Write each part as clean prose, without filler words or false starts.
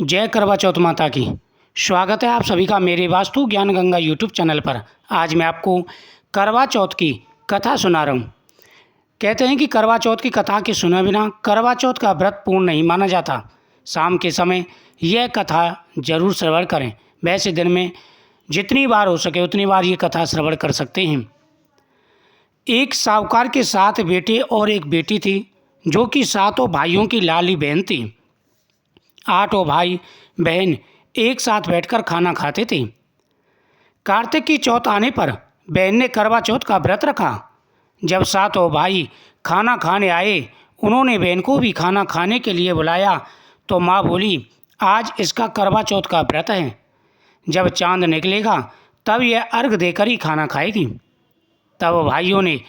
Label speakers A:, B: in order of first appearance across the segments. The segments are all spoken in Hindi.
A: जय करवा चौथ माता की। स्वागत है आप सभी का मेरे वास्तु ज्ञान गंगा यूट्यूब चैनल पर। आज मैं आपको करवा चौथ की कथा सुना रहा हूँ। कहते हैं कि करवा चौथ की कथा के सुने बिना करवा चौथ का व्रत पूर्ण नहीं माना जाता। शाम के समय यह कथा जरूर श्रवण करें। वैसे दिन में जितनी बार हो सके उतनी बार ये कथा श्रवण कर सकते हैं। एक साहूकार के 7 बेटे और एक बेटी थी, जो कि 7 भाइयों की लाली बहन थी। 8 भाई बहन एक साथ बैठकर खाना खाते थे। कार्तिक की चौथ आने पर बहन ने करवा चौथ का व्रत रखा। जब 7 भाई खाना खाने आए, उन्होंने बहन को भी खाना खाने के लिए बुलाया तो माँ बोली, आज इसका करवा चौथ का व्रत है। जब चांद निकलेगा तब यह अर्घ देकर ही खाना खाएगी। तब भाइयों ने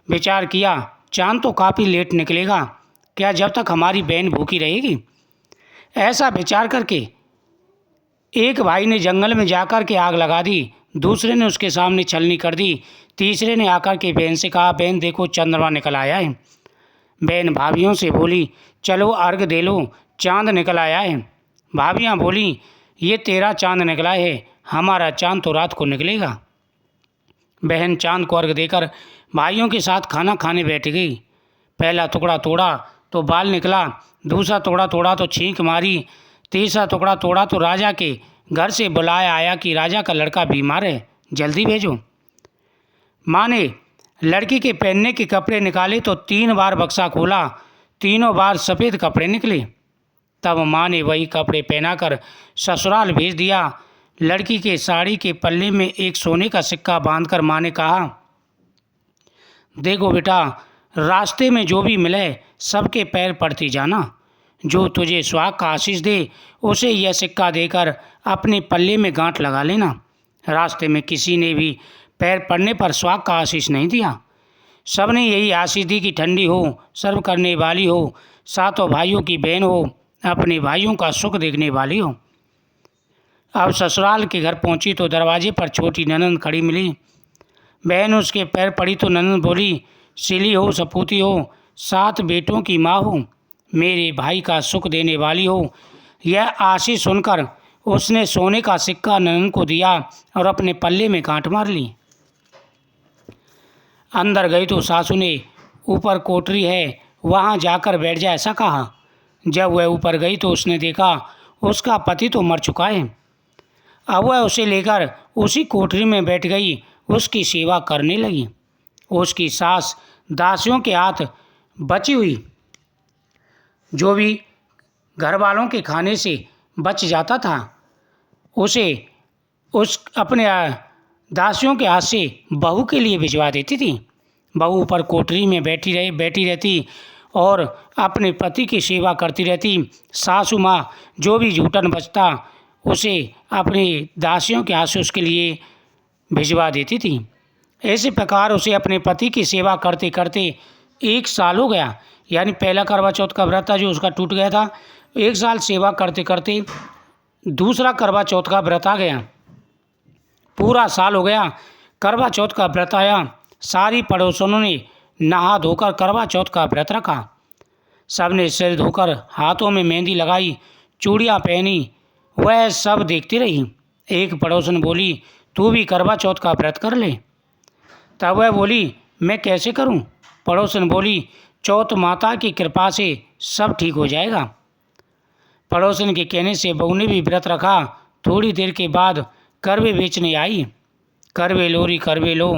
A: विचार किया, चांद तो काफ़ी लेट निकलेगा, क्या जब तक हमारी बहन भूखी रहेगी? ऐसा विचार करके एक भाई ने जंगल में जाकर के आग लगा दी, दूसरे ने उसके सामने छलनी कर दी, तीसरे ने आकर के बहन से कहा, बहन देखो चंद्रमा निकल आया है। बहन भाभियों से बोली, चलो अर्घ दे लो, चांद निकल आया है। भाभियाँ बोली, ये तेरा चांद निकला है, हमारा चांद तो रात को निकलेगा। बहन चांद को अर्घ देकर भाइयों के साथ खाना खाने बैठ गई। पहला टुकड़ा तोड़ा तो बाल निकला, दूसरा टुकड़ा तोड़ा तो छींक मारी, तीसरा टुकड़ा तोड़ा तो राजा के घर से बुलाया आया कि राजा का लड़का बीमार है, जल्दी भेजो। माँ ने लड़की के पहनने के कपड़े निकाले तो 3 बार बक्सा खोला, तीनों बार सफ़ेद कपड़े निकले। तब माँ ने वही कपड़े पहनाकर ससुराल भेज दिया। लड़की के साड़ी के पल्ले में एक सोने का सिक्का बांधकर माँ ने कहा, देखो बेटा, रास्ते में जो भी मिले सबके पैर पड़ती जाना। जो तुझे सुहाग का आशीष दे उसे यह सिक्का देकर अपने पल्ले में गांठ लगा लेना। रास्ते में किसी ने भी पैर पड़ने पर सुहाग का आशीष नहीं दिया। सबने यही आशीष दी कि ठंडी हो, सर्व करने वाली हो, 7 भाइयों की बहन हो, अपने भाइयों का सुख देखने वाली हो। अब ससुराल के घर पहुंची तो दरवाजे पर छोटी ननंद खड़ी मिली। बहन उसके पैर पड़ी तो ननंद बोली, सिली हो, सपूती हो, 7 बेटों की माँ हो, मेरे भाई का सुख देने वाली हो। यह आशीष सुनकर उसने सोने का सिक्का ननंद को दिया और अपने पल्ले में गांठ मार ली। अंदर गई तो सासू ने ऊपर कोठरी है, वहाँ जाकर बैठ जा ऐसा कहा। जब वह ऊपर गई तो उसने देखा उसका पति तो मर चुका है। अब वह उसे लेकर उसी कोठरी में बैठ गई, उसकी सेवा करने लगी। उसकी सास दासियों के हाथ बची हुई जो भी घर वालों के खाने से बच जाता था उसे उस अपने दासियों के हाथ से बहू के लिए भिजवा देती थी। बहू ऊपर कोठरी में बैठी रहती और अपने पति की सेवा करती रहती। सासू माँ जो भी जूठन बचता उसे अपनी दासियों के हाथ से उसके लिए भिजवा देती थी। ऐसे प्रकार उसे अपने पति की सेवा करते करते 1 साल हो गया। यानी पहला करवा चौथ का व्रत था जो उसका टूट गया था। 1 साल सेवा करते करते दूसरा करवा चौथ का व्रत आ गया। पूरा साल हो गया, करवा चौथ का व्रत आया। सारी पड़ोसनों ने नहा धोकर करवा चौथ का व्रत रखा। सबने सिर धोकर हाथों में मेहंदी लगाई, चूड़ियाँ पहनी। वह सब देखती रही। एक पड़ोसन बोली, तू भी करवा चौथ का व्रत कर ले। तब वह बोली, मैं कैसे करूं? पड़ोसन बोली, चौथ माता की कृपा से सब ठीक हो जाएगा। पड़ोसन के कहने से बहू ने भी व्रत रखा। थोड़ी देर के बाद करवे बेचने आई। करवे लोरी करवे लो,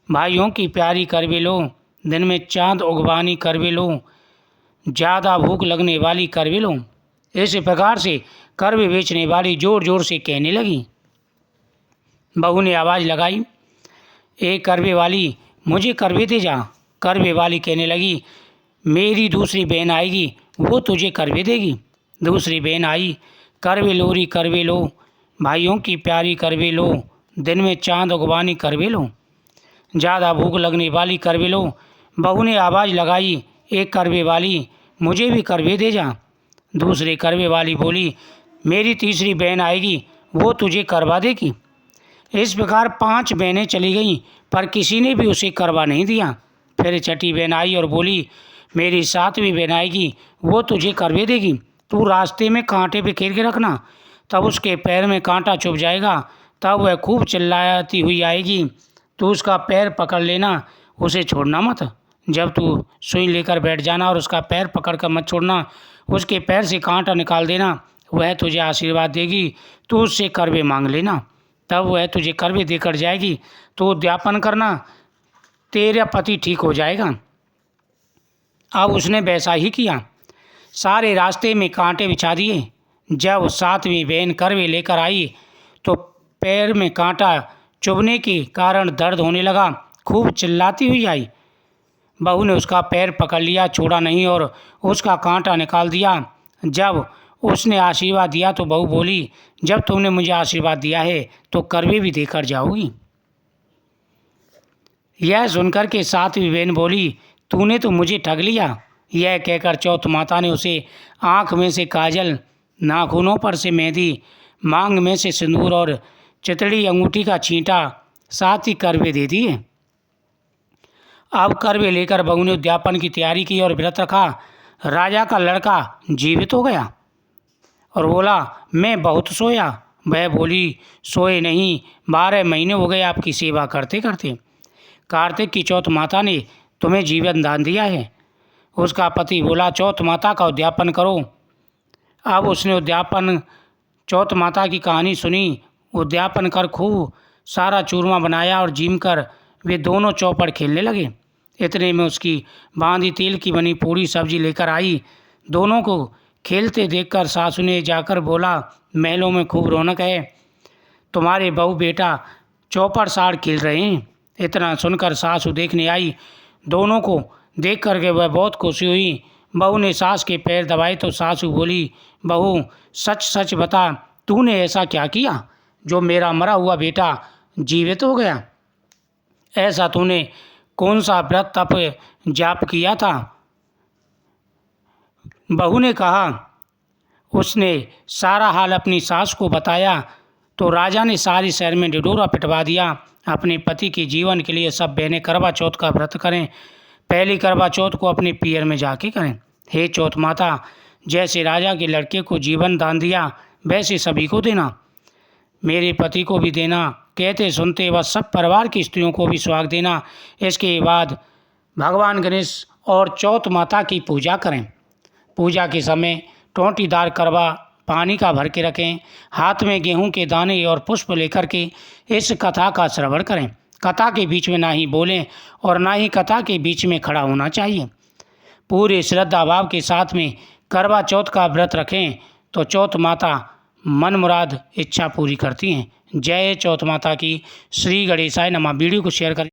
A: भाइयों की प्यारी करवे लो, दिन में चांद उगवानी करवे लो, ज़्यादा भूख लगने वाली करवे लो। इस प्रकार से करवे बेचने वाली जोर जोर से कहने लगी। बहू ने आवाज़ लगाई, एक करवे वाली, मुझे करवे दे जा। करवे वाली कहने लगी, मेरी दूसरी बहन आएगी, वो तुझे करवे देगी। दूसरी बहन आई, करवे लोरी करवे लो, भाइयों की प्यारी करवे लो, दिन में चांद उगवानी करवे लो, ज़्यादा भूख लगने वाली करवे लो। बहू ने आवाज़ लगाई, एक करवे वाली, मुझे भी करवे दे जा। दूसरी करवे वाली बोली, मेरी तीसरी बहन आएगी, वो तुझे करवा देगी। इस प्रकार 5 बहनें चली गईं, पर किसी ने भी उसे करवा नहीं दिया। फिर छठी बहन आई और बोली, मेरी 7वीं बहन आएगी, वो तुझे करवे देगी। तू रास्ते में कांटे पे घेर के रखना, तब उसके पैर में कांटा चुभ जाएगा, तब वह खूब चिल्लाती हुई आएगी। तू उसका पैर पकड़ लेना, उसे छोड़ना मत। जब तू सुई लेकर बैठ जाना और उसका पैर पकड़ कर मत छोड़ना, उसके पैर से कांटा निकाल देना। वह तुझे आशीर्वाद देगी, तू उससे करवे मांग लेना, तब वह तुझे करवे देकर जाएगी। तो उद्यापन करना, तेरा पति ठीक हो जाएगा। अब उसने वैसा ही किया। सारे रास्ते में कांटे बिछा दिए। जब 7वीं बहन करवे लेकर आई तो पैर में कांटा चुभने के कारण दर्द होने लगा। खूब चिल्लाती हुई आई। बहू ने उसका पैर पकड़ लिया, छोड़ा नहीं और उसका कांटा निकाल दिया। जब उसने आशीर्वाद दिया तो बहू बोली, जब तुमने मुझे आशीर्वाद दिया है तो करवे भी देकर जाओगी। यह सुनकर के 7वीं बहन बोली, तूने तो मुझे ठग लिया। यह कहकर चौथ माता ने उसे आँख में से काजल, नाखूनों पर से मेहंदी, मांग में से सिंदूर और चितड़ी अंगूठी का छींटा, साथ ही करवे दे दिए। अब करवे लेकर बहू ने उद्यापन की तैयारी की और व्रत रखा। राजा का लड़का जीवित हो गया और बोला, मैं बहुत सोया। वह बोली, सोए नहीं, 12 महीने हो गए आपकी सेवा करते करते। कार्तिक की चौथ माता ने तुम्हें जीवन दान दिया है। उसका पति बोला, चौथ माता का उद्यापन करो। अब उसने उद्यापन चौथ माता की कहानी सुनी। उद्यापन कर खूब सारा चूरमा बनाया और जीम कर वे दोनों चौपड़ खेलने लगे। इतने में उसकी बांधी तेल की बनी पूरी सब्जी लेकर आई। दोनों को खेलते देखकर सासू ने जाकर बोला, महलों में खूब रौनक है, तुम्हारे बहू बेटा चौपड़ साड़ खेल रहे हैं। इतना सुनकर सासू देखने आई। दोनों को देख करके वह बहुत खुशी हुई। बहू ने सास के पैर दबाए तो सासू बोली, बहू सच सच बता, तूने ऐसा क्या किया जो मेरा मरा हुआ बेटा जीवित हो गया? ऐसा तूने कौन सा व्रत तप जाप किया था? बहू ने कहा। उसने सारा हाल अपनी सास को बताया तो राजा ने सारे शहर में ढिढोरा पिटवा दिया। अपने पति के जीवन के लिए सब बहनें करवा चौथ का व्रत करें। पहली करवा चौथ को अपने पियर में जाके करें। हे चौथ माता, जैसे राजा के लड़के को जीवन दान दिया वैसे सभी को देना, मेरे पति को भी देना। कहते सुनते वह सब परिवार की स्त्रियों को भी सुहाग देना। इसके बाद भगवान गणेश और चौथ माता की पूजा करें। पूजा के समय टोंटीदार करवा पानी का भर के रखें। हाथ में गेहूं के दाने और पुष्प लेकर के इस कथा का श्रवण करें। कथा के बीच में ना ही बोलें और ना ही कथा के बीच में खड़ा होना चाहिए। पूरे श्रद्धा भाव के साथ में करवा चौथ का व्रत रखें तो चौथ माता मन मुराद इच्छा पूरी करती हैं। जय चौथ माता की। श्री गणेशाय नमः। वीडियो को शेयर करें।